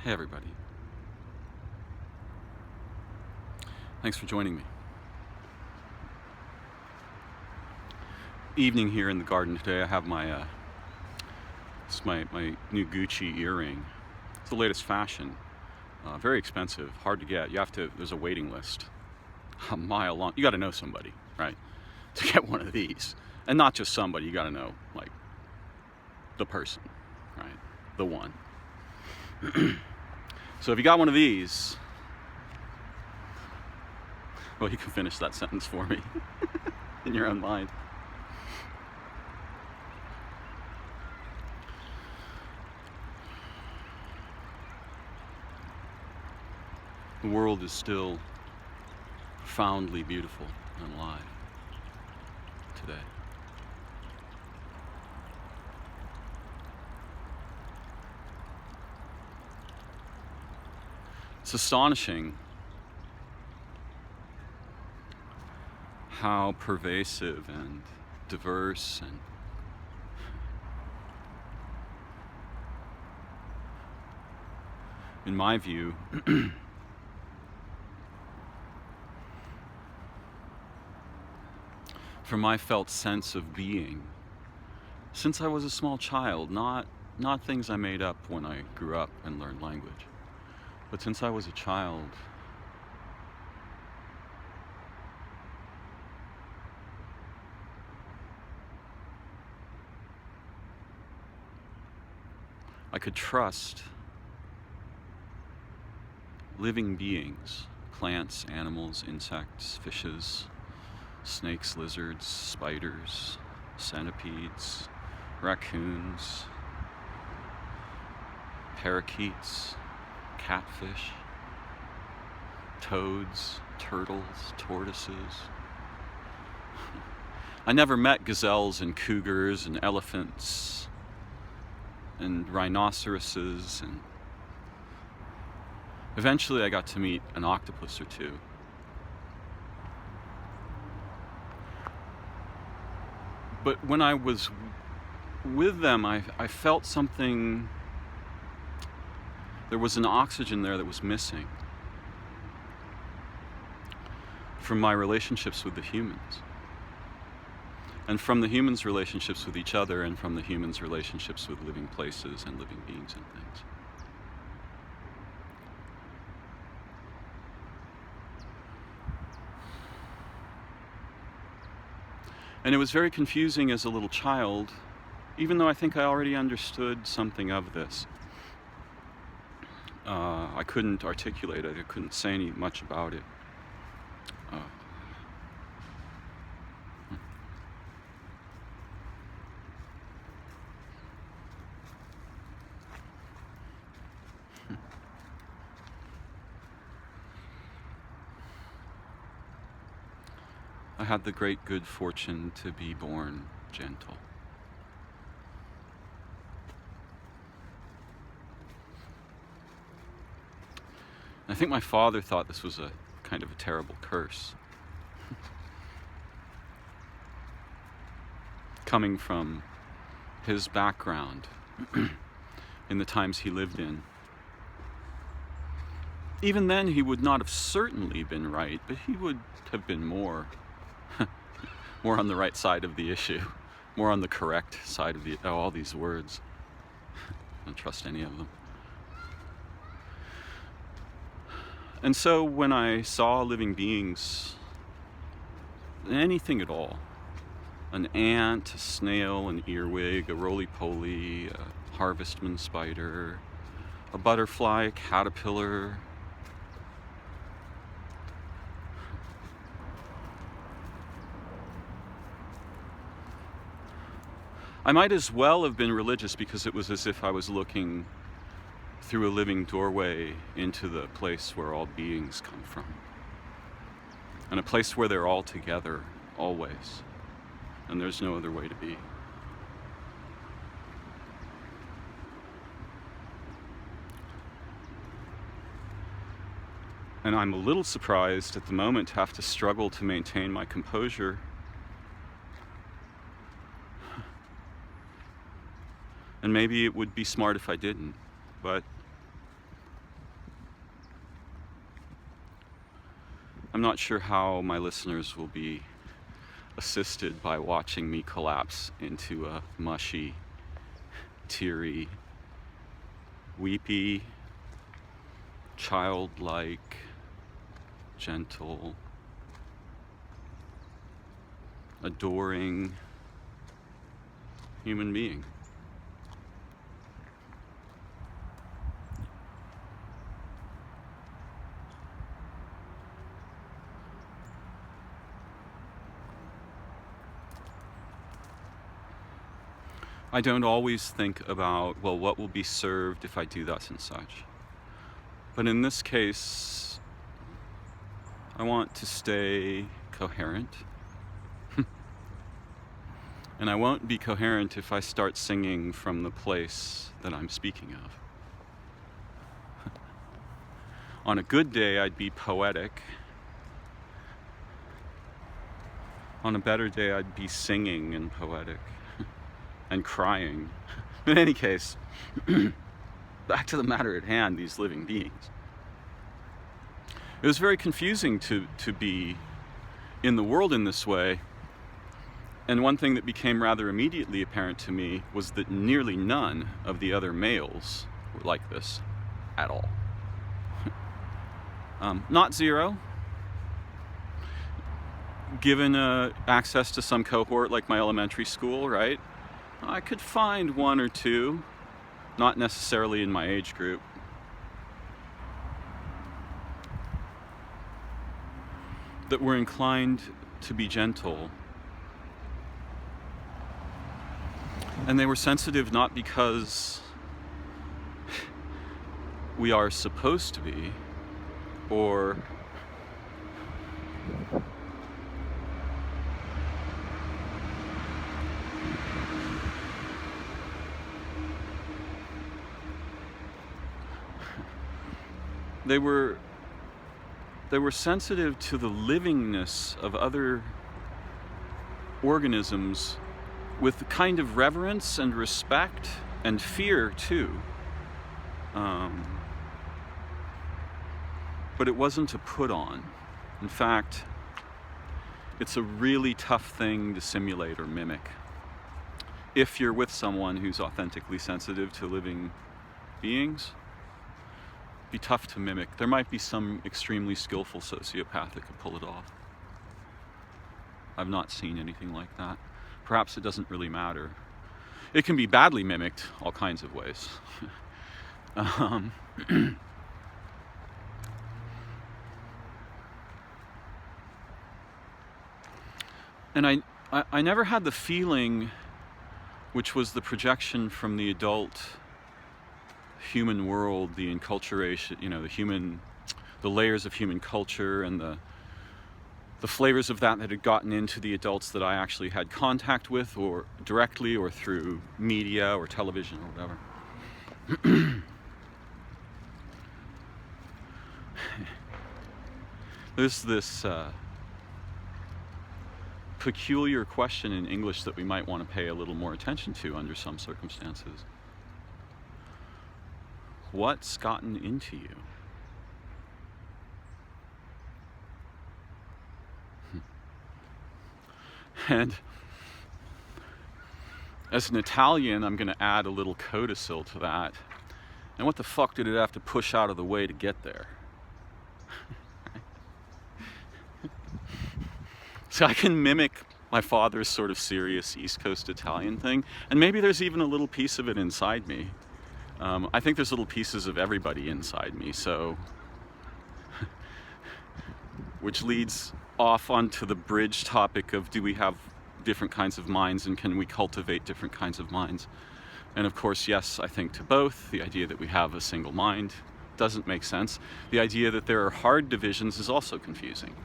Hey everybody. Thanks for joining me. Evening here in the garden today. I have my my new Gucci earring. It's the latest fashion. Very expensive, hard to get. There's a waiting list a mile long. You got to know somebody, right, to get one of these. And not just somebody, you got to know, like, the person, right, the one. So if you got one of these, well, you can finish that sentence for me in your own mind. The world is still profoundly beautiful and alive today. It's astonishing how pervasive and diverse and in my view, from my felt sense of being, since I was a small child, not things I made up when I grew up and learned language, but since I was a child, I could trust living beings, plants, animals, insects, fishes, snakes, lizards, spiders, centipedes, raccoons, parakeets, catfish, toads, turtles, tortoises. I never met gazelles and cougars and elephants and rhinoceroses, and eventually I got to meet an octopus or two. But when I was with them, I felt something. There was an oxygen there that was missing from my relationships with the humans, and from the humans' relationships with each other, and from the humans' relationships with living places and living beings and things. And it was very confusing as a little child, even though I think I already understood something of this. I couldn't articulate it. I couldn't say much about it. I had the great good fortune to be born gentle. I think my father thought this was a kind of a terrible curse. Coming from his background in the times he lived in. Even then, he would not have certainly been right, but he would have been more on the right side of the issue, more on the correct side of all these words. I don't trust any of them. And so when I saw living beings, anything at all, an ant, a snail, an earwig, a roly-poly, a harvestman spider, a butterfly, a caterpillar, I might as well have been religious, because it was as if I was looking through a living doorway into the place where all beings come from. And a place where they're all together, always. And there's no other way to be. And I'm a little surprised at the moment to have to struggle to maintain my composure. And maybe it would be smart if I didn't, but not sure how my listeners will be assisted by watching me collapse into a mushy, teary, weepy, childlike, gentle, adoring human being. I don't always think about, well, what will be served if I do thus and such. But in this case, I want to stay coherent. And I won't be coherent if I start singing from the place that I'm speaking of. On a good day, I'd be poetic. On a better day, I'd be singing and poetic. And crying. In any case, back to the matter at hand, these living beings. It was very confusing to be in the world in this way, and one thing that became rather immediately apparent to me was that nearly none of the other males were like this at all. Not zero. Given access to some cohort like my elementary school, right? I could find one or two, not necessarily in my age group. That were inclined to be gentle. And they were sensitive not because we are supposed to be, or they were sensitive to the livingness of other organisms with a kind of reverence and respect and fear too. But it wasn't a put on. In fact, it's a really tough thing to simulate or mimic. If you're with someone who's authentically sensitive to living beings, be tough to mimic. There might be some extremely skillful sociopath that could pull it off. I've not seen anything like that. Perhaps it doesn't really matter. It can be badly mimicked all kinds of ways. And I never had the feeling, which was the projection from the adult human world, the enculturation, the layers of human culture and the flavors of that had gotten into the adults that I actually had contact with, or directly or through media or television or whatever. There's this peculiar question in English that we might want to pay a little more attention to under some circumstances. What's gotten into you? And as an Italian, I'm going to add a little codicil to that. And what the fuck did it have to push out of the way to get there? So I can mimic my father's sort of serious East Coast Italian thing, and maybe there's even a little piece of it inside me. I think there's little pieces of everybody inside me, so which leads off onto the bridge topic of, do we have different kinds of minds, and can we cultivate different kinds of minds? And of course, yes, I think to both. The idea that we have a single mind doesn't make sense. The idea that there are hard divisions is also confusing.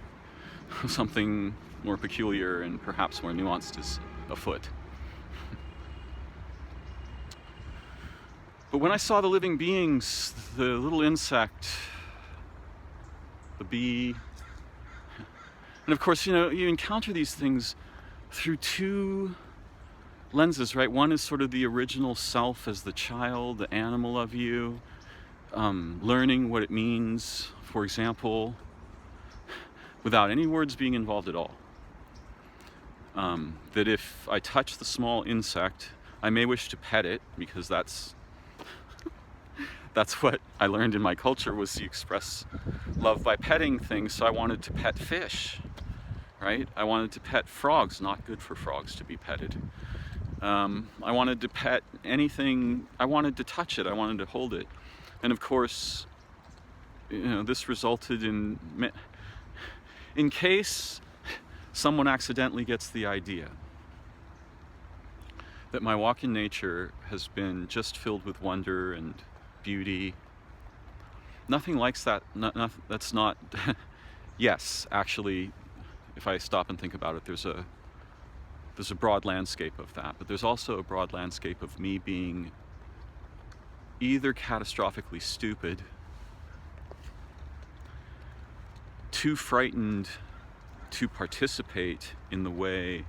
Something more peculiar and perhaps more nuanced is afoot. But when I saw the living beings, the little insect, the bee, and of course, you encounter these things through two lenses, right? One is sort of the original self as the child, the animal of you, learning what it means, for example, without any words being involved at all. That if I touch the small insect, I may wish to pet it, because that's what I learned in my culture, was to express love by petting things. So I wanted to pet fish, right? I wanted to pet frogs. Not good for frogs to be petted. I wanted to pet anything. I wanted to touch it. I wanted to hold it. And of course, this resulted in case someone accidentally gets the idea that my walk in nature has been just filled with wonder and beauty. Nothing likes that. That's not. Yes, actually, if I stop and think about it, there's a broad landscape of that, but there's also a broad landscape of me being either catastrophically stupid, too frightened to participate in the way,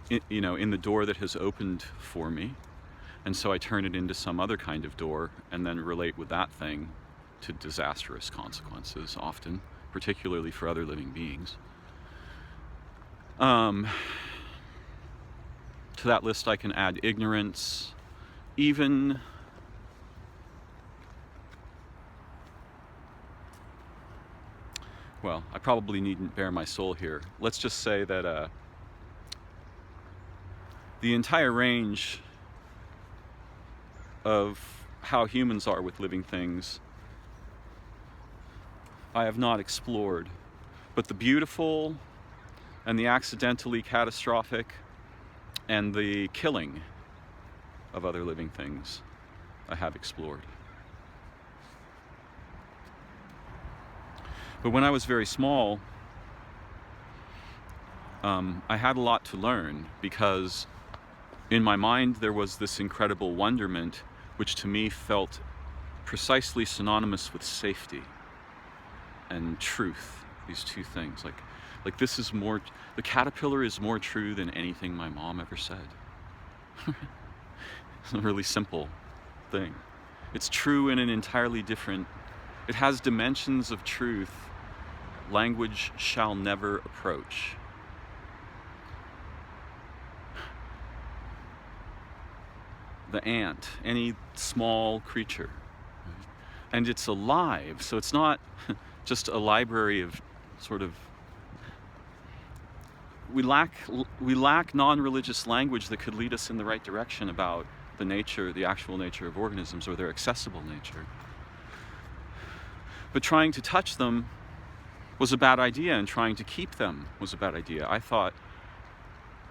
in the door that has opened for me, and so I turn it into some other kind of door and then relate with that thing to disastrous consequences, often, particularly for other living beings. To that list I can add ignorance, even well, I probably needn't bare my soul here. Let's just say that the entire range of how humans are with living things I have not explored, but the beautiful and the accidentally catastrophic and the killing of other living things I have explored. But when I was very small, I had a lot to learn, because in my mind there was this incredible wonderment which to me felt precisely synonymous with safety and truth. These two things, like this is more, the caterpillar is more true than anything my mom ever said. It's a really simple thing. It's true in an entirely different, it has dimensions of truth language shall never approach. The ant, any small creature, and it's alive, so it's not just a library of sort of, we lack non-religious language that could lead us in the right direction about the nature, the actual nature of organisms, or their accessible nature. But trying to touch them was a bad idea, and trying to keep them was a bad idea. I thought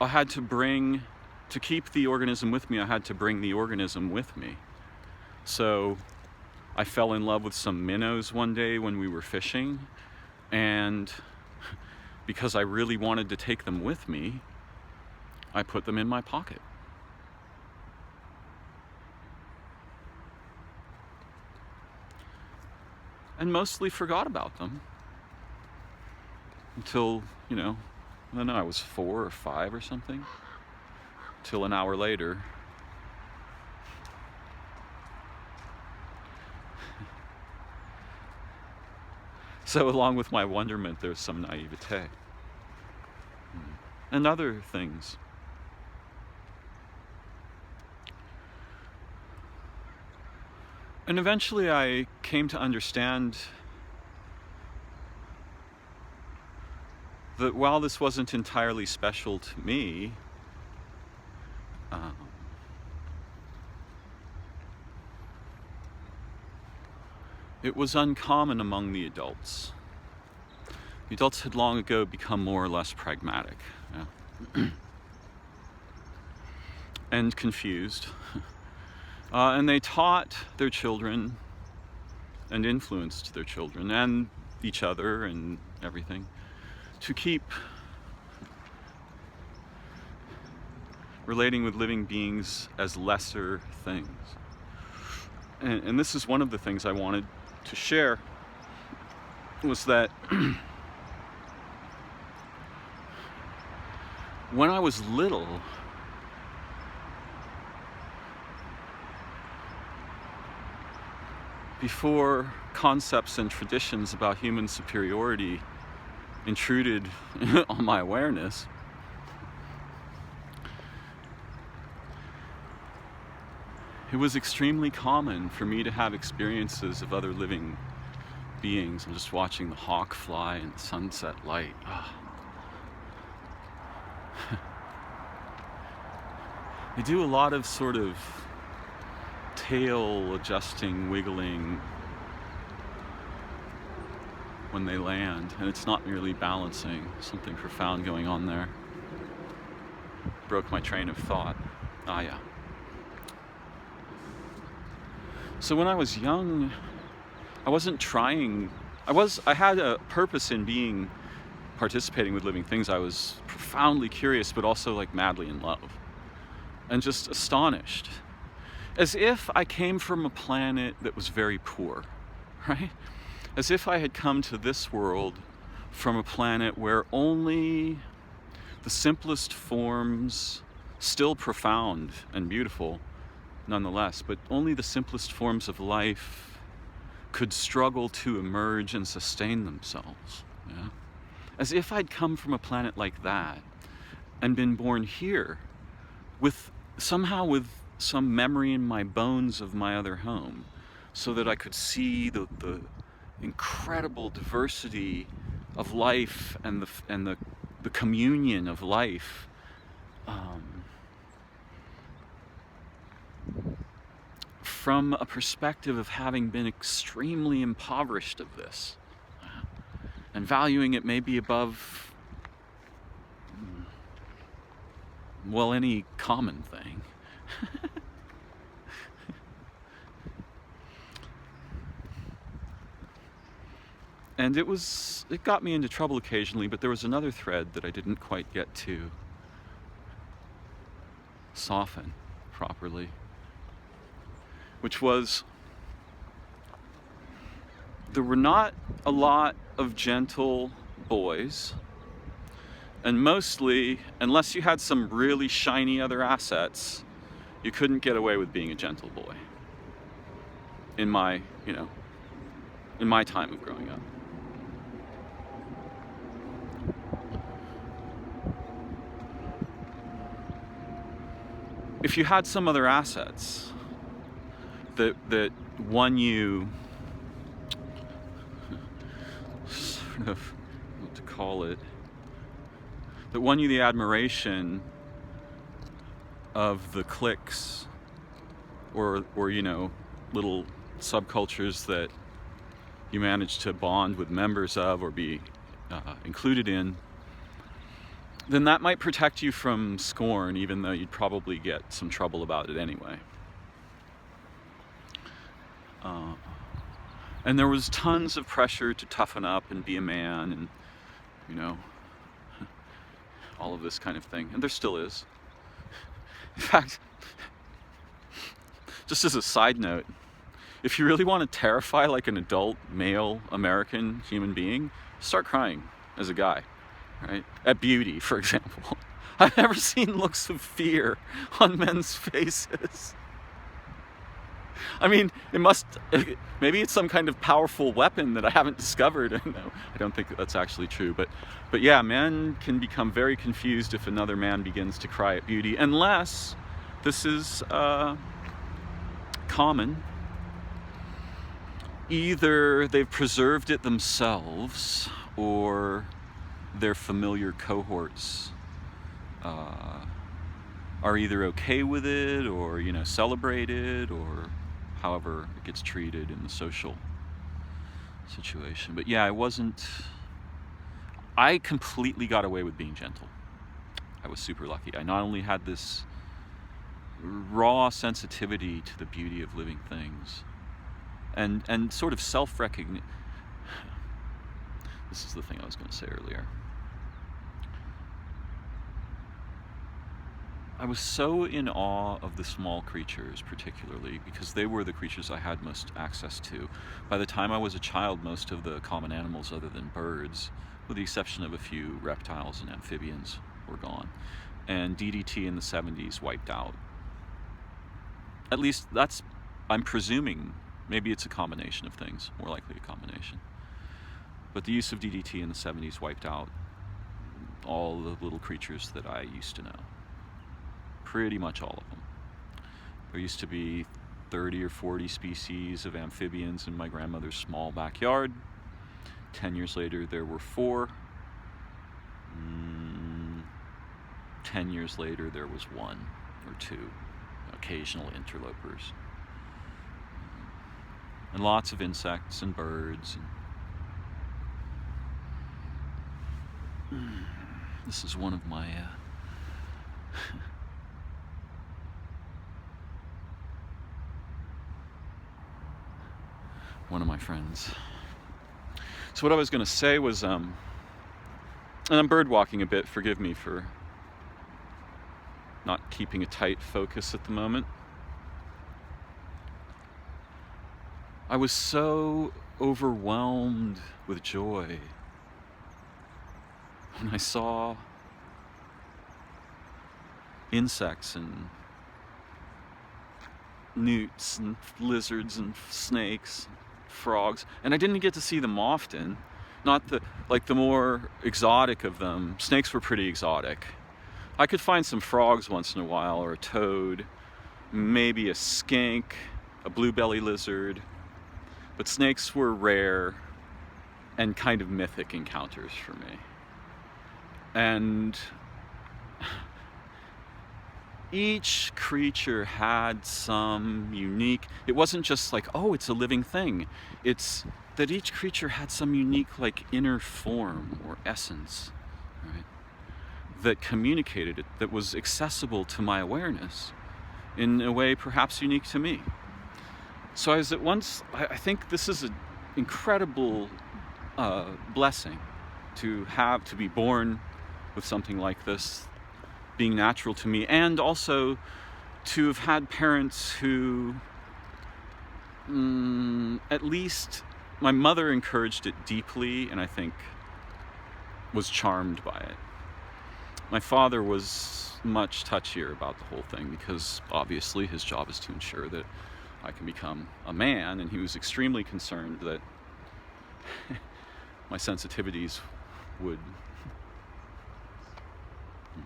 I had to keep the organism with me, I had to bring the organism with me. So I fell in love with some minnows one day when we were fishing, and because I really wanted to take them with me, I put them in my pocket. And mostly forgot about them until, I don't know, I was 4 or 5 or something, till an hour later. So along with my wonderment, there's some naivete and other things. And eventually I came to understand that while this wasn't entirely special to me, it was uncommon among the adults. The adults had long ago become more or less pragmatic, and confused. And they taught their children and influenced their children and each other and everything to keep relating with living beings as lesser things. And this is one of the things I wanted to share, was that when I was little, before concepts and traditions about human superiority intruded on my awareness, it was extremely common for me to have experiences of other living beings. I'm just watching the hawk fly in the sunset light. They do a lot of sort of tail adjusting, wiggling when they land, and it's not merely balancing. Something profound going on there. Broke my train of thought. Yeah. So when I was young, I wasn't trying. I had a purpose in participating with living things. I was profoundly curious, but also like madly in love, and just astonished, as if I came from a planet that was very poor, right? As if I had come to this world from a planet where only the simplest forms, still profound and beautiful nonetheless, but only the simplest forms of life could struggle to emerge and sustain themselves. Yeah? As if I'd come from a planet like that and been born here with some memory in my bones of my other home, so that I could see the incredible diversity of life and the communion of life, from a perspective of having been extremely impoverished of this, and valuing it maybe above, well, any common thing. And it got me into trouble occasionally, but there was another thread that I didn't quite get to soften properly, which was, there were not a lot of gentle boys, and mostly, unless you had some really shiny other assets, you couldn't get away with being a gentle boy in my time of growing up. If you had some other assets that won you sort of, what to call it, that won you the admiration of the cliques or little subcultures that you managed to bond with members of or be included in, then that might protect you from scorn, even though you'd probably get some trouble about it anyway. And there was tons of pressure to toughen up and be a man, and all of this kind of thing. And there still is. In fact, just as a side note, if you really want to terrify like an adult male American human being, start crying as a guy. Right? At beauty, for example. I've never seen looks of fear on men's faces. I mean, maybe it's some kind of powerful weapon that I haven't discovered. No, I don't think that's actually true. But yeah, men can become very confused if another man begins to cry at beauty, unless this is common. Either they've preserved it themselves, or their familiar cohorts are either okay with it, or celebrate it, or however it gets treated in the social situation. But yeah, I completely got away with being gentle. I was super lucky. I not only had this raw sensitivity to the beauty of living things, and sort of self-recognition. This is the thing I was going to say earlier. I was so in awe of the small creatures, particularly, because they were the creatures I had most access to. By the time I was a child, most of the common animals other than birds, with the exception of a few reptiles and amphibians, were gone. And DDT in the 70s wiped out. At least I'm presuming, maybe it's a combination of things, more likely a combination. But the use of DDT in the 70s wiped out all the little creatures that I used to know. Pretty much all of them. There used to be 30 or 40 species of amphibians in my grandmother's small backyard. 10 years later, there were 4. 10 years later, there was 1 or 2 occasional interlopers. And lots of insects and birds. This is one of my one of my friends. So what I was going to say was, and I'm bird walking a bit, forgive me for not keeping a tight focus at the moment. I was so overwhelmed with joy when I saw insects and newts and lizards and snakes, frogs, and I didn't get to see them often. Not the more exotic of them. Snakes were pretty exotic. I could find some frogs once in a while, or a toad, maybe a skink, a blue-belly lizard, but snakes were rare and kind of mythic encounters for me. And each creature had some unique, it wasn't just like, oh, it's a living thing. It's that each creature had some unique inner form or essence, right? That communicated it, that was accessible to my awareness in a way perhaps unique to me. So I think this is an incredible blessing to be born with something like this being natural to me, and also to have had parents who, at least my mother encouraged it deeply, and I think was charmed by it. My father was much touchier about the whole thing because obviously his job is to ensure that I can become a man, and he was extremely concerned that my sensitivities would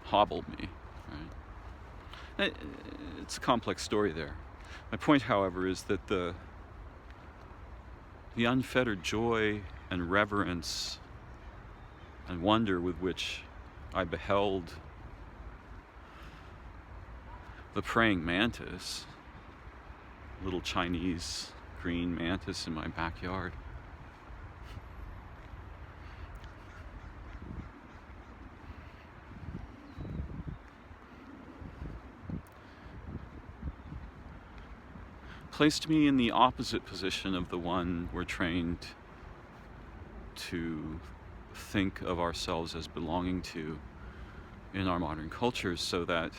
hobble me, right? It's a complex story there. My point, however, is that the unfettered joy and reverence and wonder with which I beheld the praying mantis, little Chinese green mantis in my backyard, placed me in the opposite position of the one we're trained to think of ourselves as belonging to in our modern cultures, so that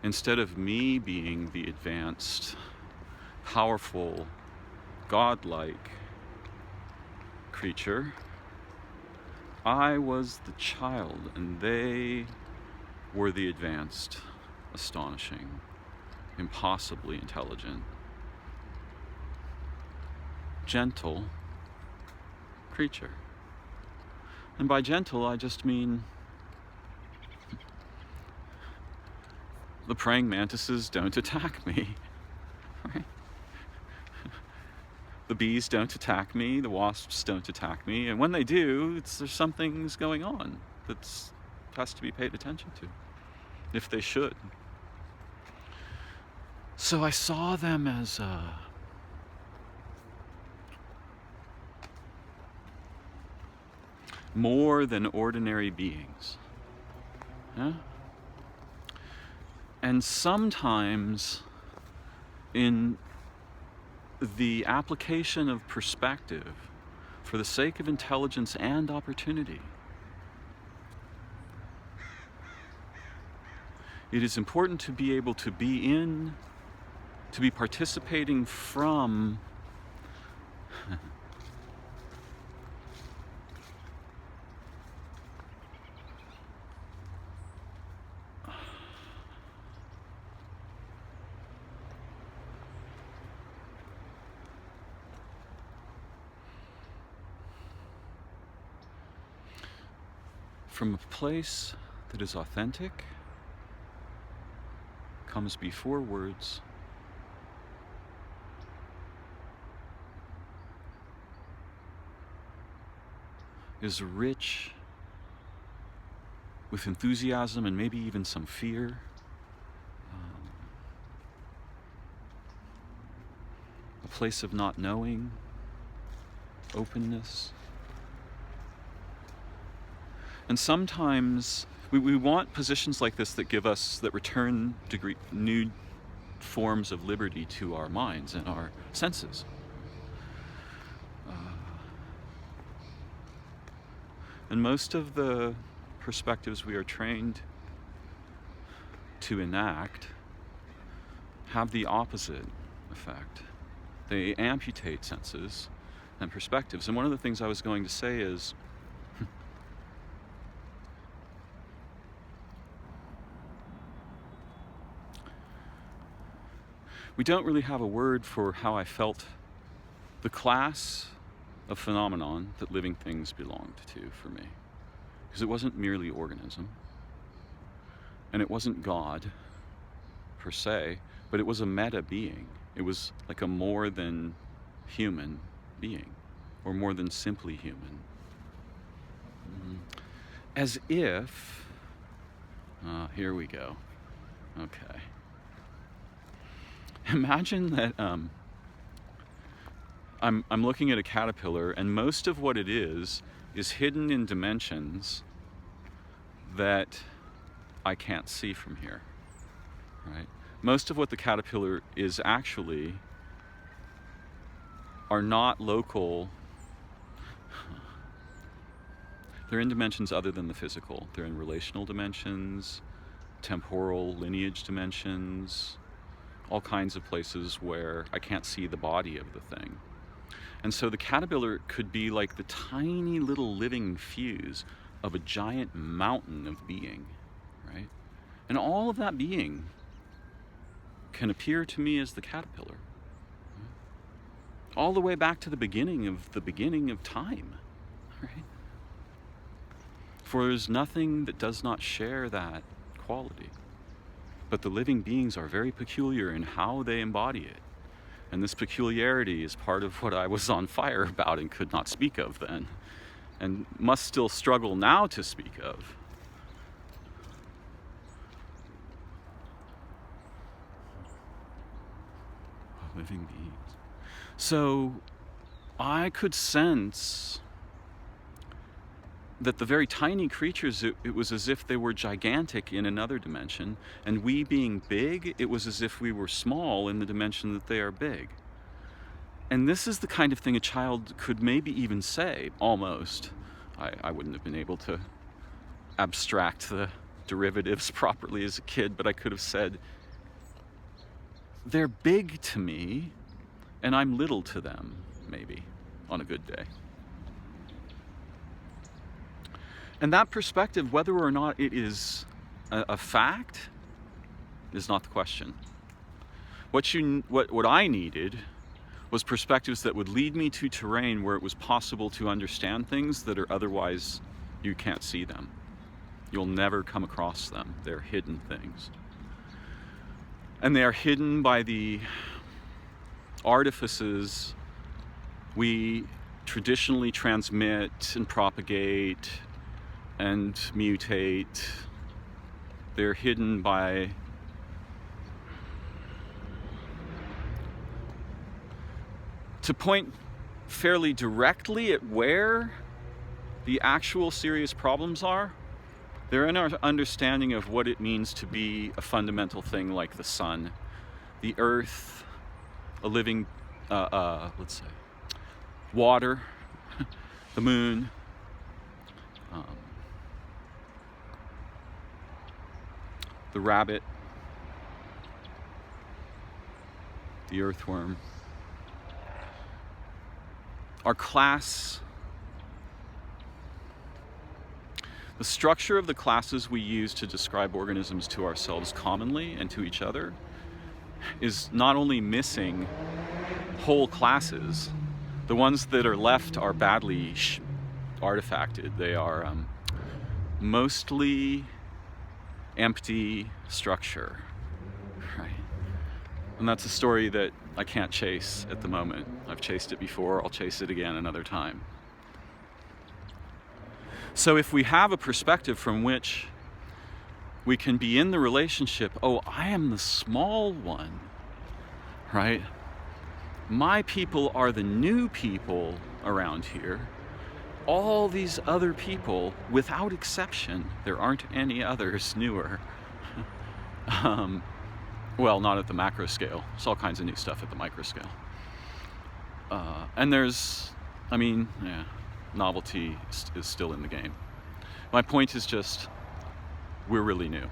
instead of me being the advanced, powerful, godlike creature, I was the child, and they were the advanced, astonishing, impossibly intelligent, gentle creature. And by gentle, I just mean the praying mantises don't attack me, right? The bees don't attack me, the wasps don't attack me, and when they do, there's something's going on that has to be paid attention to, if they should. So I saw them as more than ordinary beings. Yeah? And sometimes in the application of perspective for the sake of intelligence and opportunity, it is important to be able to be participating from From a place that is authentic, comes before words, is rich with enthusiasm and maybe even some fear. A place of not knowing, openness. And sometimes we want positions like this that give us, that return new forms of liberty to our minds and our senses. And most of the perspectives we are trained to enact have the opposite effect. They amputate senses and perspectives. And one of the things I was going to say is, we don't really have a word for how I felt the class of phenomenon that living things belonged to for me. Because it wasn't merely organism, and it wasn't God per se, but it was a meta being. It was like a more than human being, or more than simply human. As if, here we go. Okay. Imagine that I'm looking at a caterpillar, and most of what it is hidden in dimensions that I can't see from here, right? Most of what the caterpillar is actually are not local. They're in dimensions other than the physical. They're in relational dimensions, temporal lineage dimensions, all kinds of places where I can't see the body of the thing. And so the caterpillar could be like the tiny little living fuse of a giant mountain of being, right? And all of that being can appear to me as the caterpillar, right? All the way back to the beginning of time, right? For there's nothing that does not share that quality. But the living beings are very peculiar in how they embody it. And this peculiarity is part of what I was on fire about and could not speak of then, and must still struggle now to speak of. Living beings. So I could sense that the very tiny creatures, it was as if they were gigantic in another dimension, and we being big, it was as if we were small in the dimension that they are big. And this is the kind of thing a child could maybe even say, almost. I wouldn't have been able to abstract the derivatives properly as a kid, but I could have said, they're big to me, and I'm little to them, maybe, on a good day. And that perspective, whether or not it is a fact, is not the question. What I needed was perspectives that would lead me to terrain where it was possible to understand things that are otherwise you can't see them. You'll never come across them. They're hidden things. And they are hidden by the artifices we traditionally transmit and propagate and mutate. They're hidden by to point fairly directly at where the actual serious problems are. They're in our understanding of what it means to be a fundamental thing like the sun, the earth, a living, let's say, water, the moon, the rabbit, the earthworm. Our class, the structure of the classes we use to describe organisms to ourselves commonly and to each other is not only missing whole classes, the ones that are left are badly artifacted. They are mostly empty structure, right? And that's a story that I can't chase at the moment. I've chased it before, I'll chase it again another time. So if we have a perspective from which we can be in the relationship, oh, I am the small one, right? My people are the new people around here. All these other people, without exception, there aren't any others newer. Well, not at the macro scale. There's all kinds of new stuff at the micro scale. And there's, novelty is still in the game. My point is just, we're really new.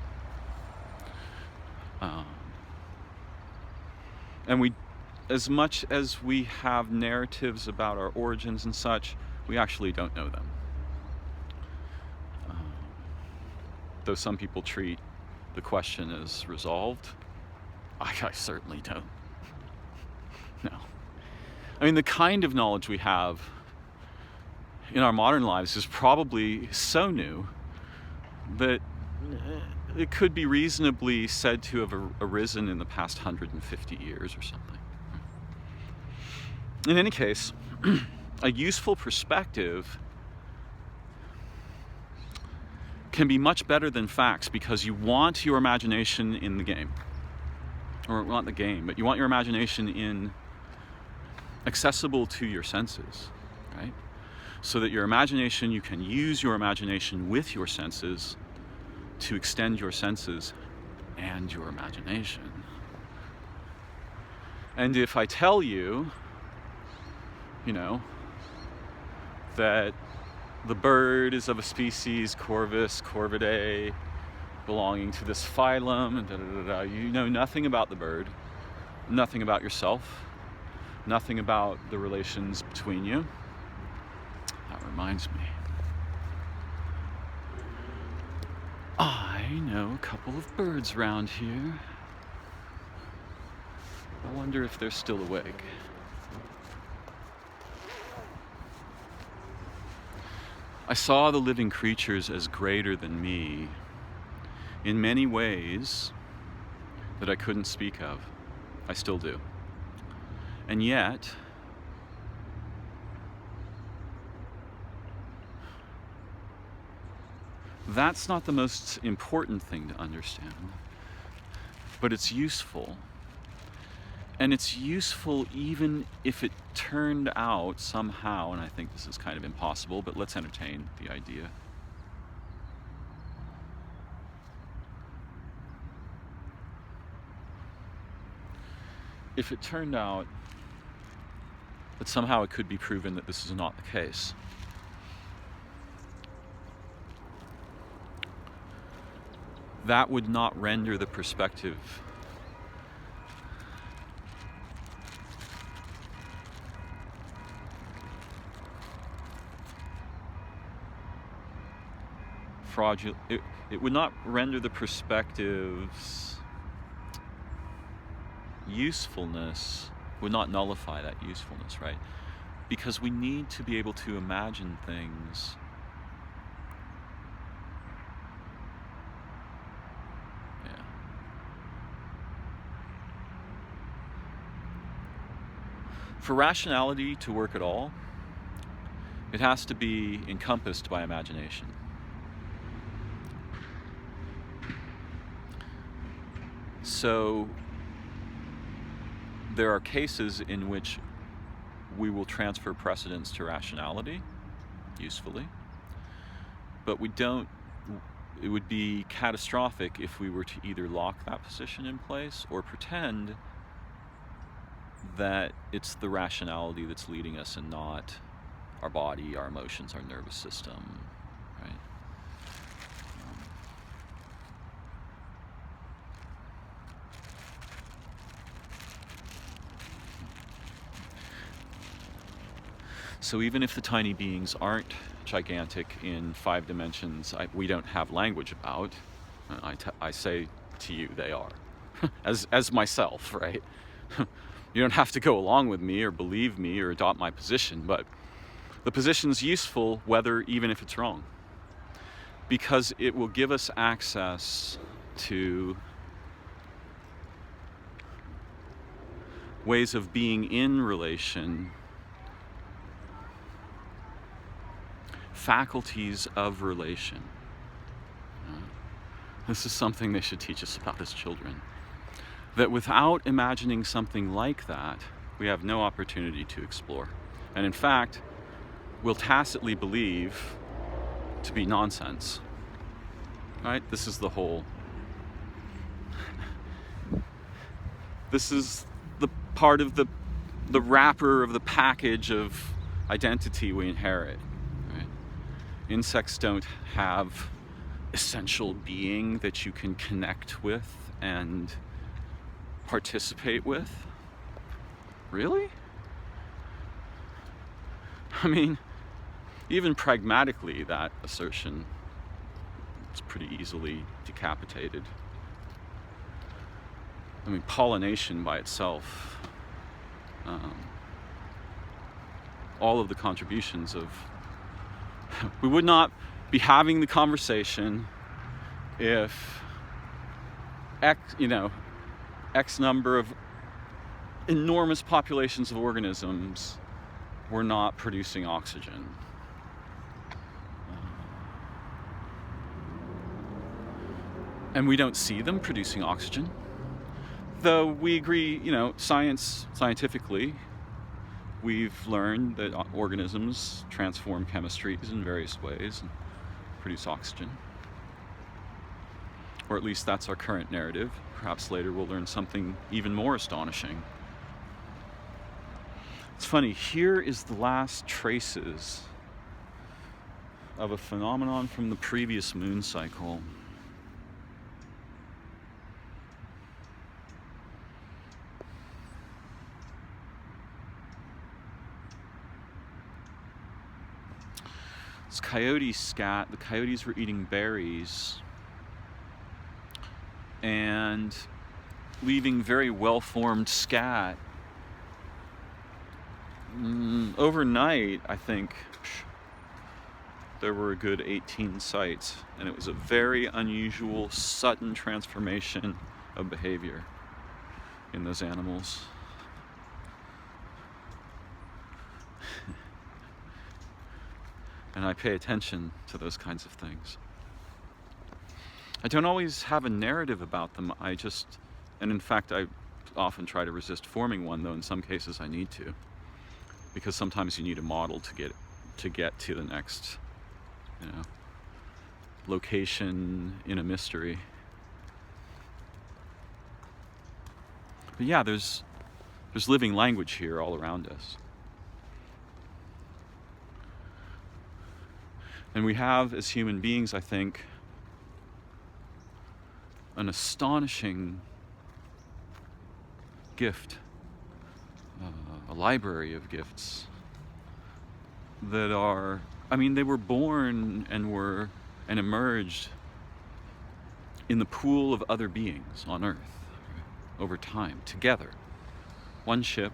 And we, as much as we have narratives about our origins and such, we actually don't know them. Though some people treat the question as resolved, I certainly don't. No. I mean, the kind of knowledge we have in our modern lives is probably so new that it could be reasonably said to have arisen in the past 150 years or something. In any case, a useful perspective can be much better than facts because you want your imagination in the game. Or not the game, but you want your imagination accessible to your senses, right? So that your imagination, you can use your imagination with your senses to extend your senses and your imagination. And if I tell you, that the bird is of a species, Corvus, Corvidae, belonging to this phylum, and you know nothing about the bird, nothing about yourself, nothing about the relations between you. That reminds me. I know a couple of birds around here. I wonder if they're still awake. I saw the living creatures as greater than me in many ways that I couldn't speak of. I still do. And yet, that's not the most important thing to understand, but it's useful. And it's useful even if it turned out somehow, and I think this is kind of impossible, but let's entertain the idea. If it turned out that somehow it could be proven that this is not the case, that would not render the perspective fraudulent. It would not render the perspective's usefulness, would not nullify that usefulness, right? Because we need to be able to imagine things For rationality to work at all, it has to be encompassed by imagination. So there are cases in which we will transfer precedence to rationality, usefully, but we don't. It would be catastrophic if we were to either lock that position in place or pretend that it's the rationality that's leading us and not our body, our emotions, our nervous system, right? So even if the tiny beings aren't gigantic in 5 dimensions we don't have language about, I say to you they are, as myself, right? You don't have to go along with me or believe me or adopt my position, but the position's useful even if it's wrong. because it will give us access to ways of being in relation, faculties of relation. This is something they should teach us about as children. That without imagining something like that, we have no opportunity to explore. And in fact, we'll tacitly believe to be nonsense. Right? This is the whole... This is the part of the wrapper of the package of identity we inherit. Right? Insects don't have essential being that you can connect with and participate with. Really? I mean, even pragmatically, that assertion is pretty easily decapitated. I mean, pollination by itself, all of the contributions of... We would not be having the conversation if X number of enormous populations of organisms were not producing oxygen. And we don't see them producing oxygen. Though we agree, scientifically, we've learned that organisms transform chemistries in various ways and produce oxygen. Or at least that's our current narrative. Perhaps later we'll learn something even more astonishing. It's funny, here is the last traces of a phenomenon from the previous moon cycle. This coyote scat. The coyotes were eating berries and leaving very well-formed scat. Overnight, I think there were a good 18 sites, and it was a very unusual, sudden transformation of behavior in those animals. And I pay attention to those kinds of things. I don't always have a narrative about them. And in fact, I often try to resist forming one, though in some cases I need to. Because sometimes you need a model to get to the next, location in a mystery. But yeah, there's living language here all around us. And we have, as human beings, I think, an astonishing gift, a library of gifts that are, they were born and emerged in the pool of other beings on Earth over time, together. One ship,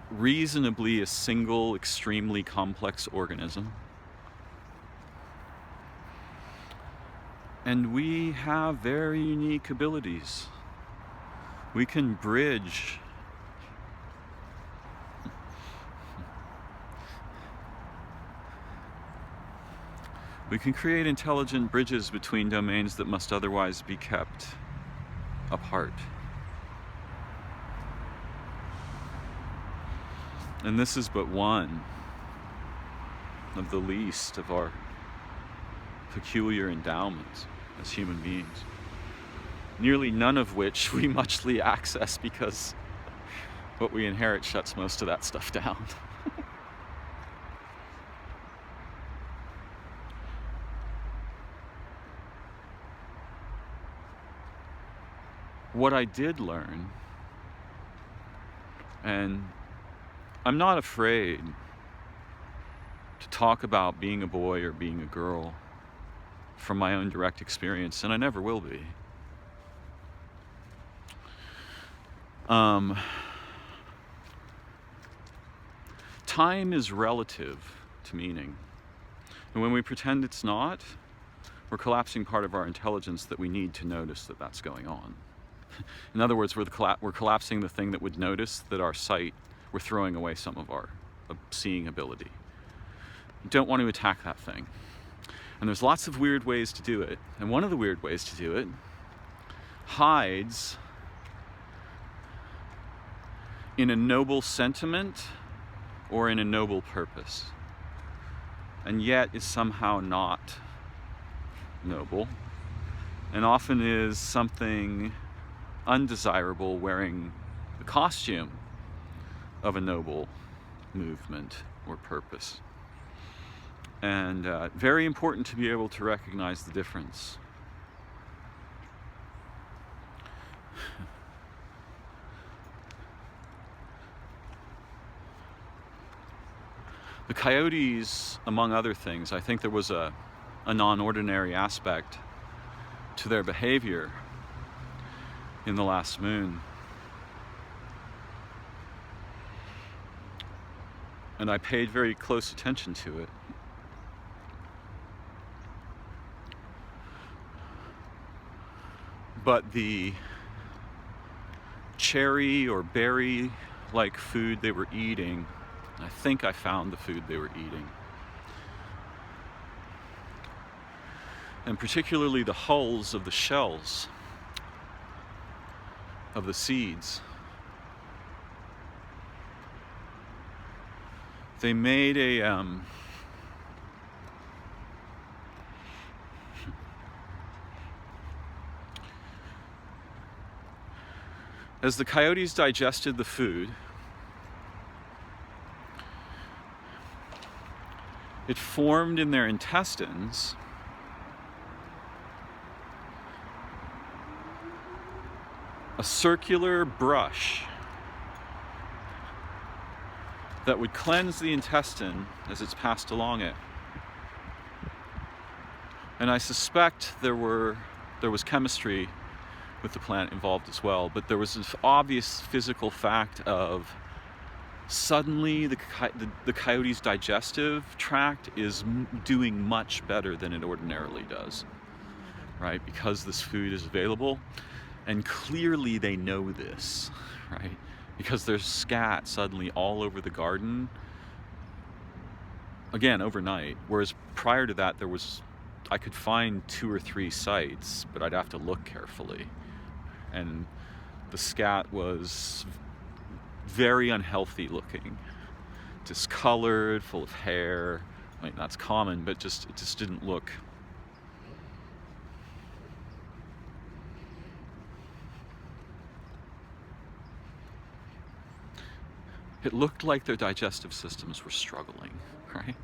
reasonably a single, extremely complex organism. And we have very unique abilities. We can bridge we can create intelligent bridges between domains that must otherwise be kept apart. And this is but one of the least of our peculiar endowments as human beings, nearly none of which we muchly access because what we inherit shuts most of that stuff down. What I did learn, and I'm not afraid to talk about being a boy or being a girl from my own direct experience, and I never will be. Time is relative to meaning. And when we pretend it's not, we're collapsing part of our intelligence that we need to notice that that's going on. In other words, we're collapsing the thing that would notice that our sight, we're throwing away some of our seeing ability. You don't want to attack that thing. And there's lots of weird ways to do it. And one of the weird ways to do it hides in a noble sentiment or in a noble purpose, and yet is somehow not noble, and often is something undesirable wearing the costume of a noble movement or purpose. And very important to be able to recognize the difference. The coyotes, among other things, I think there was a non-ordinary aspect to their behavior in the last moon. And I paid very close attention to it. But the cherry or berry-like food they were eating, I think I found the food they were eating. And particularly the hulls of the shells of the seeds. They made a as the coyotes digested the food, it formed in their intestines a circular brush that would cleanse the intestine as it's passed along it. And I suspect there was chemistry with the plant involved as well, but there was this obvious physical fact of suddenly the coyote's digestive tract is doing much better than it ordinarily does, right? Because this food is available, and clearly they know this, right? Because there's scat suddenly all over the garden, again, overnight, whereas prior to that I could find 2 or 3 sites, but I'd have to look carefully. And the scat was very unhealthy looking, discolored, full of hair. I mean, that's common, but it just didn't look. It looked like their digestive systems were struggling, right?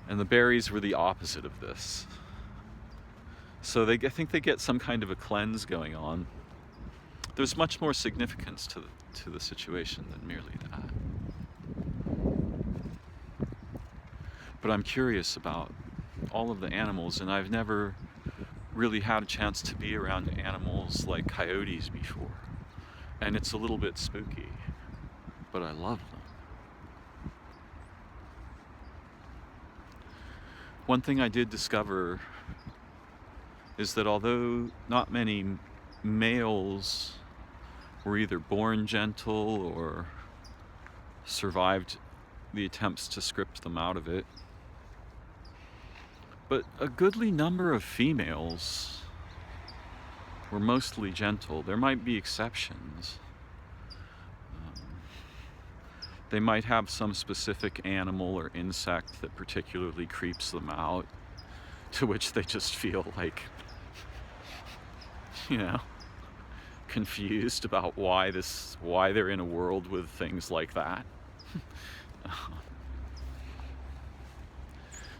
And the berries were the opposite of this. So I think they get some kind of a cleanse going on. There's much more significance to the situation than merely that. But I'm curious about all of the animals, and I've never really had a chance to be around animals like coyotes before. And it's a little bit spooky, but I love them. One thing I did discover is that although not many males were either born gentle or survived the attempts to script them out of it, but a goodly number of females were mostly gentle. There might be exceptions. They might have some specific animal or insect that particularly creeps them out, to which they just feel like, confused about why they're in a world with things like that.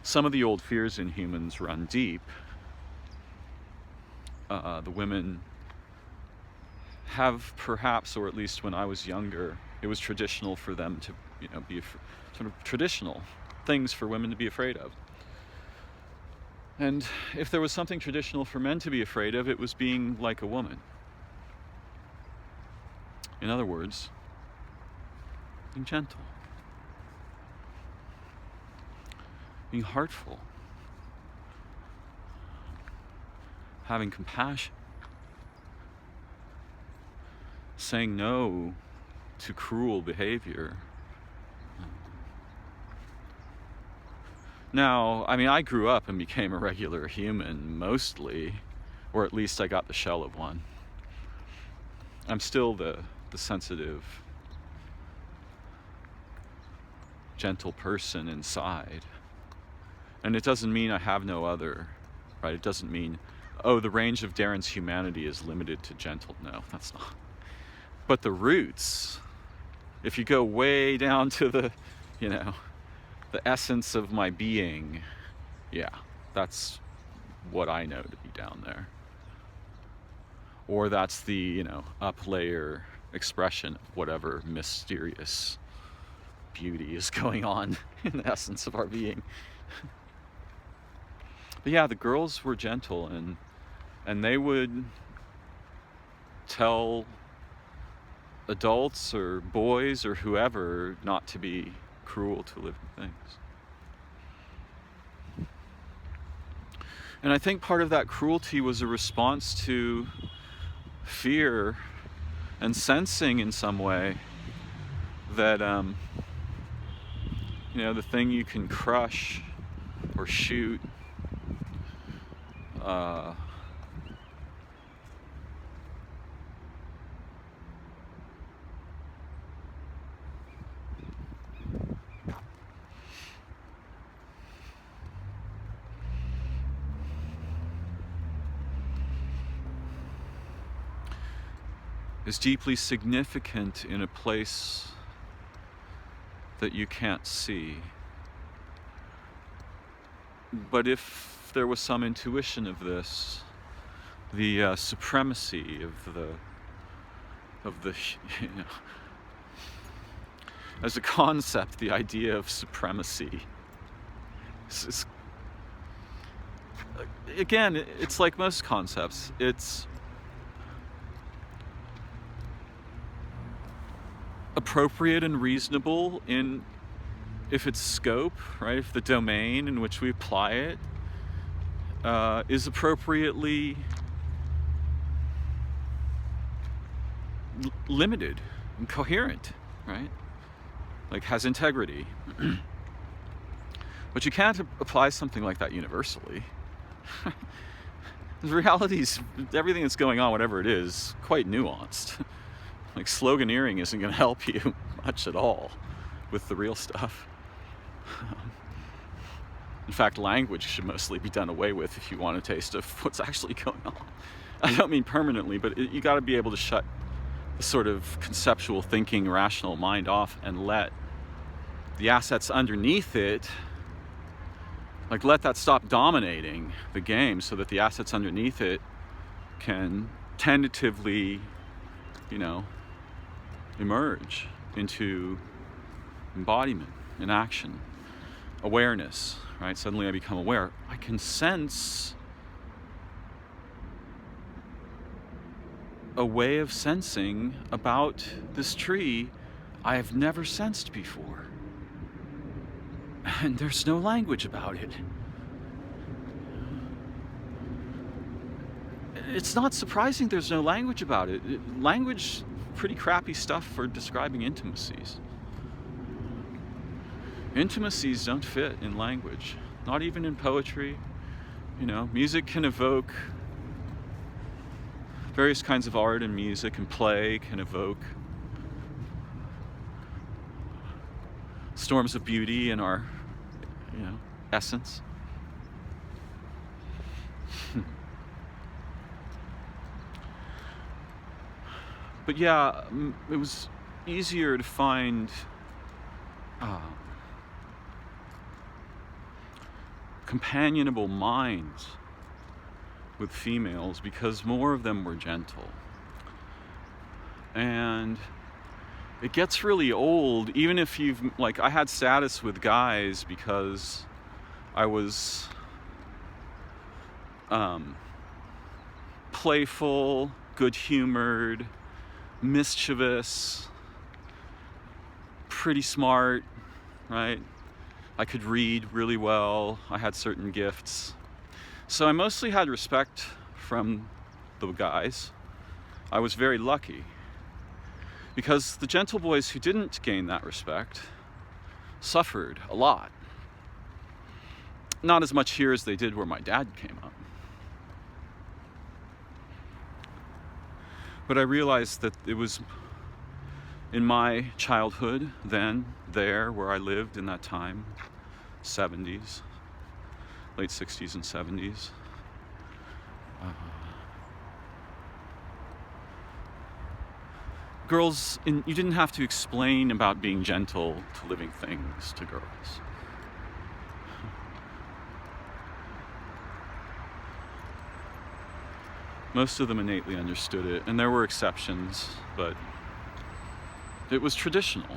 Some of the old fears in humans run deep. The women have perhaps, or at least when I was younger, it was traditional for them to, be sort of traditional things for women to be afraid of. And if there was something traditional for men to be afraid of, it was being like a woman. In other words, being gentle. being heartful, having compassion, saying no to cruel behavior. Now, I mean, I grew up and became a regular human mostly, or at least I got the shell of one. I'm still the sensitive, gentle person inside. And it doesn't mean I have no other, right? It doesn't mean, oh, the range of Darren's humanity is limited to gentle. No, that's not. But the roots, if you go way down to the, the essence of my being, yeah, that's what I know to be down there. Or that's the, up layer expression of whatever mysterious beauty is going on in the essence of our being. But yeah, the girls were gentle, and they would tell adults or boys or whoever not to be cruel to living things. And I think part of that cruelty was a response to fear and sensing in some way that the thing you can crush or shoot is deeply significant in a place that you can't see. But if there was some intuition of this, the supremacy of the as a concept, the idea of supremacy is, again, it's like most concepts. It's appropriate and reasonable in if its scope, right? If the domain in which we apply it is appropriately limited and coherent, right? Like has integrity. But you can't apply something like that universally. The reality is everything that's going on, whatever it is, quite nuanced. Like sloganeering isn't going to help you much at all with the real stuff. In fact, language should mostly be done away with if you want a taste of what's actually going on. I don't mean permanently, but you got to be able to shut the sort of conceptual thinking, rational mind off and let the assets underneath it, like let that stop dominating the game so that the assets underneath it can tentatively, emerge into embodiment and action, awareness, right? Suddenly I become aware. I can sense a way of sensing about this tree I have never sensed before. And there's no language about it. It's not surprising there's no language about it. Language, pretty crappy stuff for describing intimacies. Intimacies don't fit in language, not even in poetry. Music can evoke, various kinds of art and music and play can evoke storms of beauty in our, essence. But yeah, it was easier to find companionable minds with females because more of them were gentle. And it gets really old, even if I had status with guys because I was playful, good-humored, mischievous, pretty smart, right? I could read really well. I had certain gifts. So I mostly had respect from the guys. I was very lucky because the gentle boys who didn't gain that respect suffered a lot. Not as much here as they did where my dad came up. But I realized that it was in my childhood, then, there, where I lived in that time, 70s, late 60s and 70s. Girls, you didn't have to explain about being gentle to living things to girls. Most of them innately understood it, and there were exceptions, but it was traditional.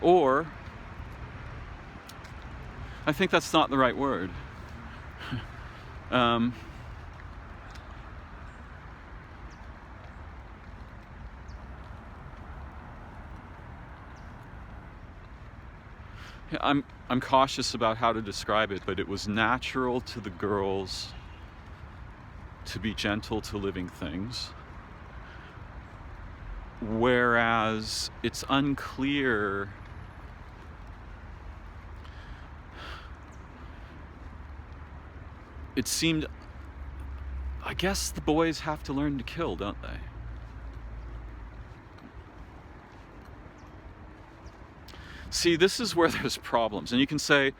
Or, I think that's not the right word. I'm cautious about how to describe it, but it was natural to the girls to be gentle to living things, whereas it's unclear it seemed, I guess the boys have to learn to kill, don't they? See, this is where there's problems. And you can say,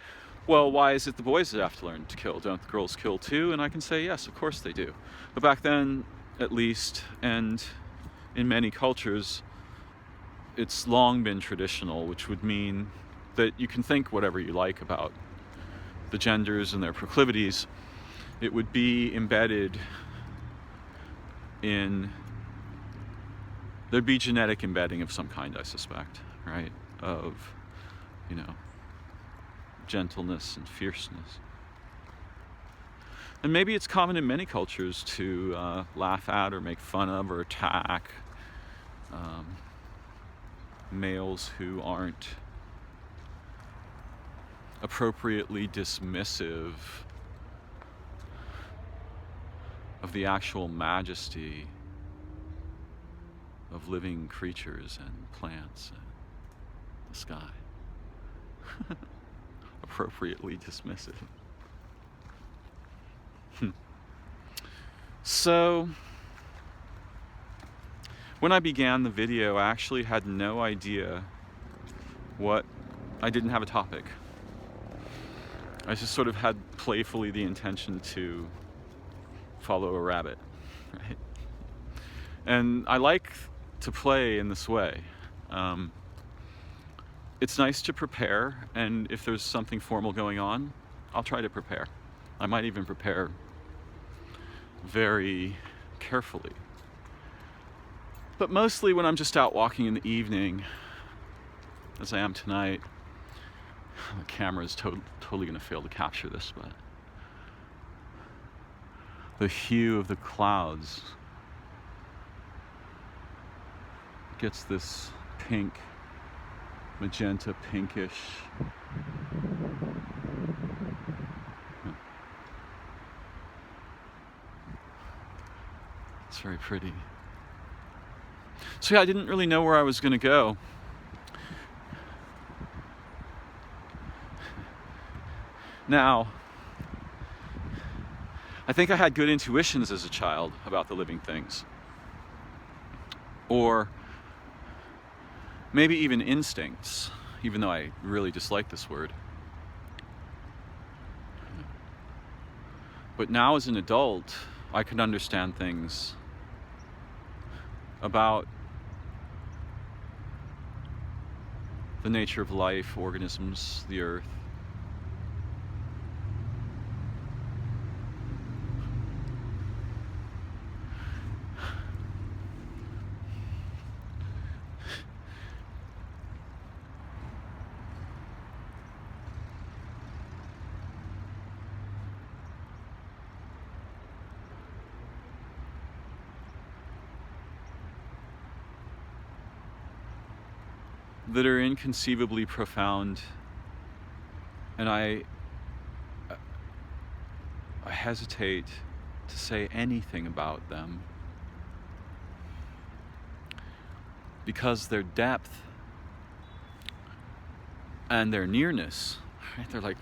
well, why is it the boys that have to learn to kill? Don't the girls kill too? And I can say, yes, of course they do. But back then, at least, and in many cultures, it's long been traditional, which would mean that you can think whatever you like about the genders and their proclivities. It would be embedded in, there'd be genetic embedding of some kind, I suspect, right? Of, gentleness and fierceness. And maybe it's common in many cultures to laugh at or make fun of or attack males who aren't appropriately dismissive of the actual majesty of living creatures and plants and the sky. Appropriately dismissive. So, when I began the video, I actually had no idea I didn't have a topic. I just sort of had playfully the intention to follow a rabbit, right? And I like to play in this way. It's nice to prepare, and if there's something formal going on, I'll try to prepare. I might even prepare very carefully. But mostly when I'm just out walking in the evening, as I am tonight, the camera is totally going to fail to capture this, but the hue of the clouds gets this pink, magenta, pinkish. It's very pretty. So yeah, I didn't really know where I was going to go. Now, I think I had good intuitions as a child about the living things. Or maybe even instincts, even though I really dislike this word. But now as an adult, I can understand things about the nature of life, organisms, the earth. That are inconceivably profound And I hesitate to say anything about them because their depth and their nearness, right? They're like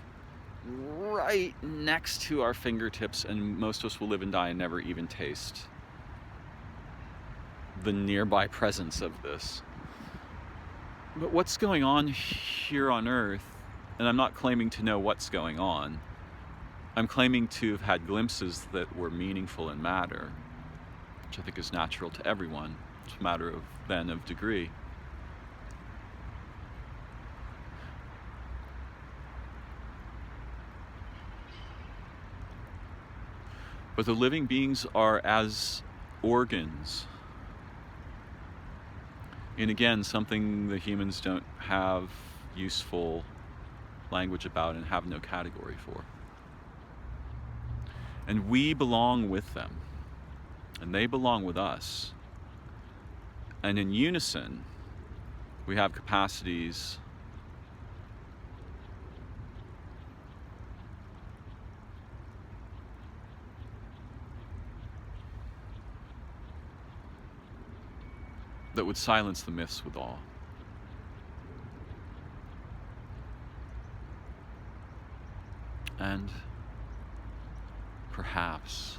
right next to our fingertips, and most of us will live and die and never even taste the nearby presence of this. But what's going on here on Earth, and I'm not claiming to know what's going on, I'm claiming to have had glimpses that were meaningful and matter, which I think is natural to everyone. It's a matter of degree. But the living beings are as organs. And again, something the humans don't have useful language about and have no category for. And we belong with them, and they belong with us. And in unison, we have capacities that would silence the myths with awe. And perhaps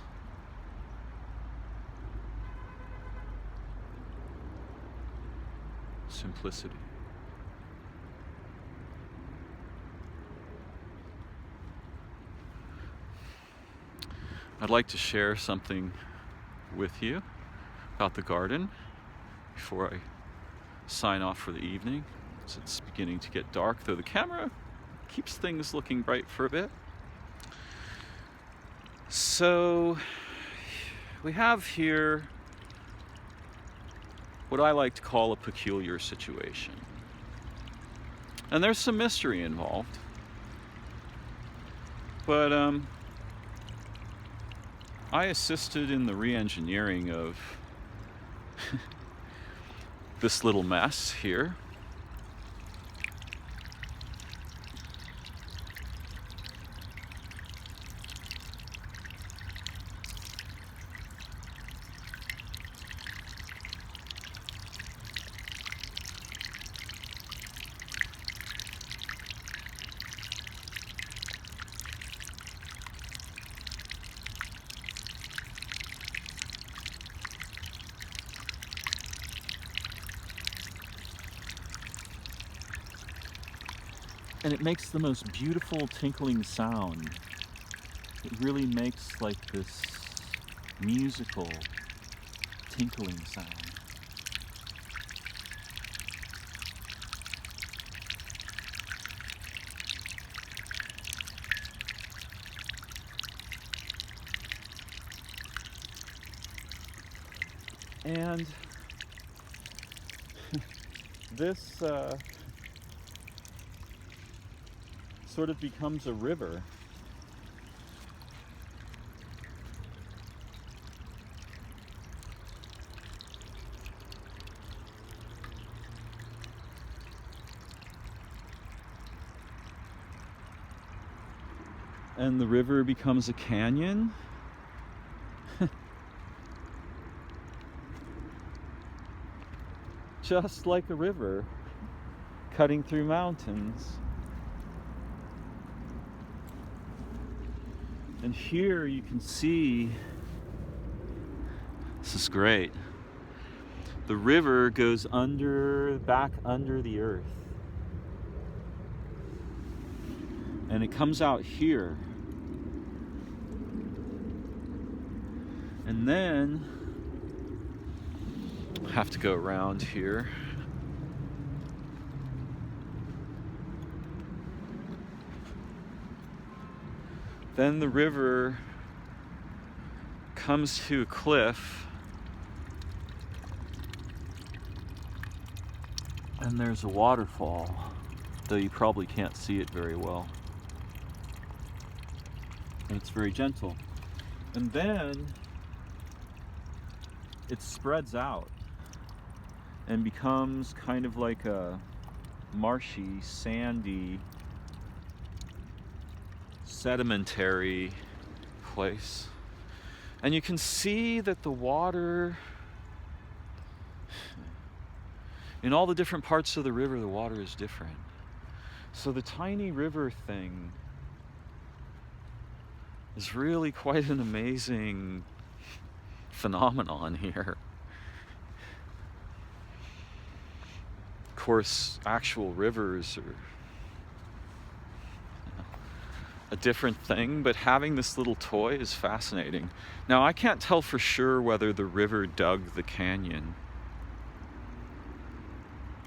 simplicity. I'd like to share something with you about the garden before I sign off for the evening, as it's beginning to get dark, though the camera keeps things looking bright for a bit. So we have here what I like to call a peculiar situation. And there's some mystery involved. But I assisted in the re-engineering of this little mess here. And it makes the most beautiful tinkling sound. It really makes like this musical tinkling sound. And this sort of becomes a river. And the river becomes a canyon. Just like a river cutting through mountains. And here you can see, this is great, the river goes back under the earth. And it comes out here. And then, I have to go around here. Then the river comes to a cliff, and there's a waterfall, though you probably can't see it very well. And it's very gentle. And then it spreads out and becomes kind of like a marshy, sandy sedimentary place. And you can see that the water, in all the different parts of the river, the water is different. So the tiny river thing is really quite an amazing phenomenon here. Of course, actual rivers are a different thing, but having this little toy is fascinating. Now, I can't tell for sure whether the river dug the canyon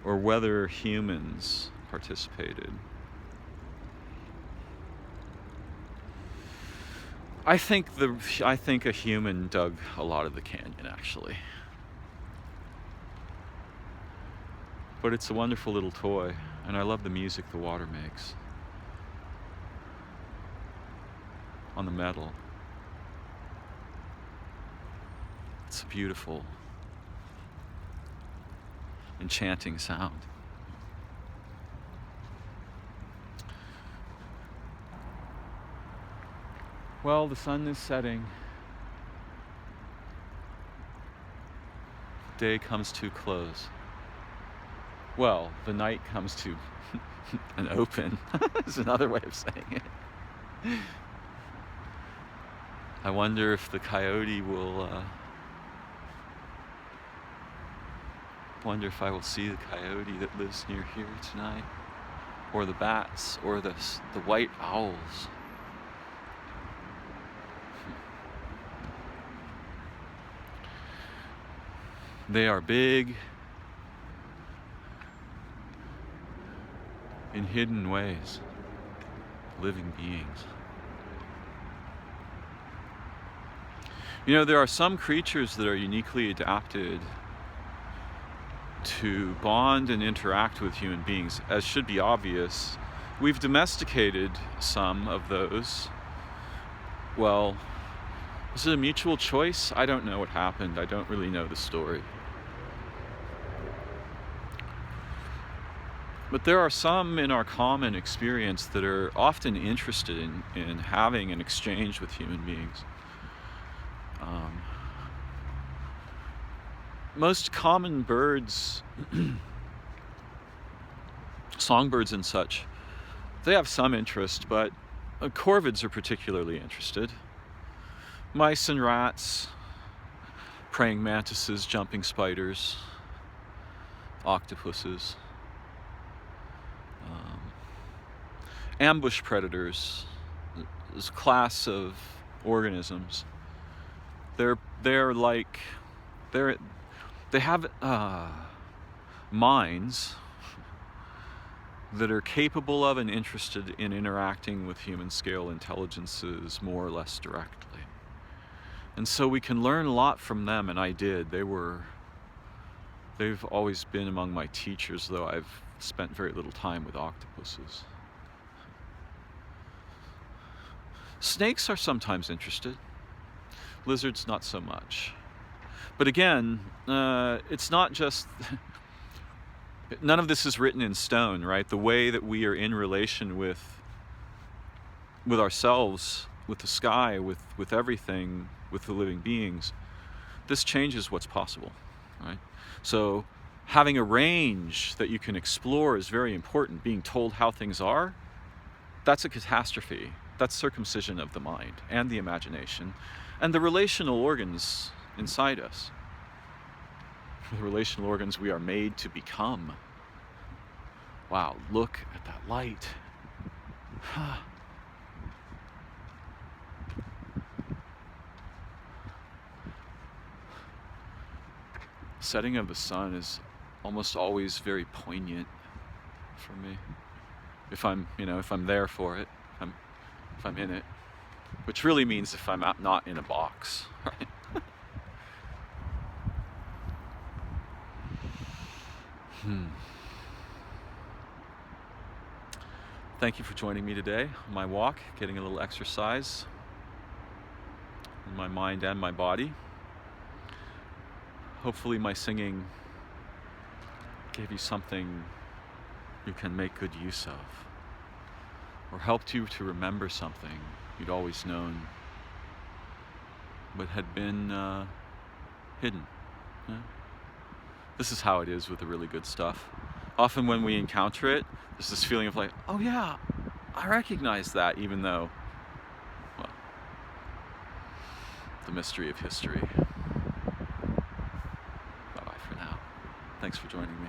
or whether humans participated. I think a human dug a lot of the canyon, actually. But it's a wonderful little toy, and I love the music the water makes on the metal. It's a beautiful, enchanting sound. Well, the sun is setting. Day comes to close. Well, the night comes to an open. Is another way of saying it. I wonder if the coyote will, wonder if I will see the coyote that lives near here tonight, or the bats, or the white owls. They are big in hidden ways, living beings. You know, there are some creatures that are uniquely adapted to bond and interact with human beings, as should be obvious. We've domesticated some of those. Well, was it a mutual choice? I don't know what happened. I don't really know the story. But there are some in our common experience that are often interested in having an exchange with human beings. Most common birds, songbirds and such, they have some interest, but corvids are particularly interested. Mice and rats, praying mantises, jumping spiders, octopuses, ambush predators, this class of organisms. They have minds that are capable of and interested in interacting with human scale intelligences more or less directly. And so we can learn a lot from them, and I did. They've always been among my teachers, though I've spent very little time with octopuses. Snakes are sometimes interested. Lizards, not so much. But again, it's not just... None of this is written in stone, right? The way that we are in relation with ourselves, with the sky, with everything, with the living beings, this changes what's possible, right? So having a range that you can explore is very important. Being told how things are, that's a catastrophe. That's circumcision of the mind and the imagination and the relational organs inside us. The relational organs we are made to become. Wow, look at that light. Setting of the sun is almost always very poignant for me. If I'm there for it, if I'm in it, which really means if I'm not in a box, right? Thank you for joining me today on my walk, getting a little exercise in my mind and my body. Hopefully my singing gave you something you can make good use of, or helped you to remember something you'd always known but had been hidden. Yeah? This is how it is with the really good stuff. Often when we encounter it, there's this feeling of like, oh yeah, I recognize that, even though, well, the mystery of history. Bye-bye for now. Thanks for joining me.